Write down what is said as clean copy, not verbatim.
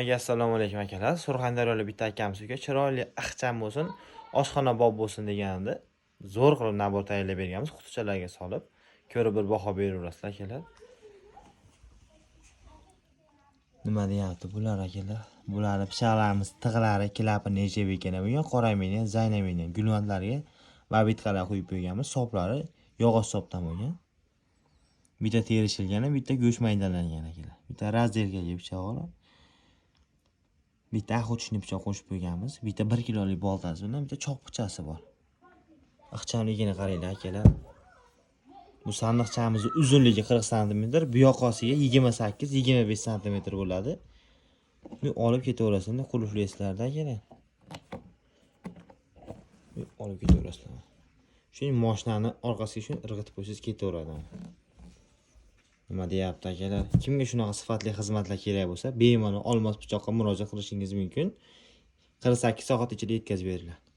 Assalomu alaykum akalar. Surxondaryolik bitta akamizga chiroyli ixcham bo'lsin, oshxona bob bo'lsin deganda zo'r qilib nabor tayyorlab berganmiz, qutichalarga solib. Ko'rib bir baho beraverasizlar akalar. Nima deyapti bular akalar? Bularni pichoqlarimiz tig'lari, klapi necha ekan bo'lgan, qoramini, zaynamini, gulvandlarga babitkalar qo'yib qo'yganmiz. Soplari yog'och sopdan bo'lgan. Bitta terishilgan, bitta go'sht maydalangan akalar. Bitta razdelkaga pichoqlar. Bitta axochni pichoq qo'shib qo'yganmiz. Bitta 1 kilolik boltasi bilan bitta choq pichasi bor. Ixchamligini qaranglar akalar. Bu sandiqchamizni uzunligi 40 sm, bu yoqasiga 28-25 sm bo'ladi. Buni olib ketaverasizlar, qulflaysizlarda akalar. Bu olib ketaverasizlar. Shuning mashinani orqasiga shuni irg'itib qo'ysangiz ketaveradi. Nima deyapti akalar? Kimga shunaqa sifatli xizmatlar kerak bo'lsa, bemalol olmos pichoqqa murojaat qilishingiz mumkin. 48 soat ichida yetkazib beriladi.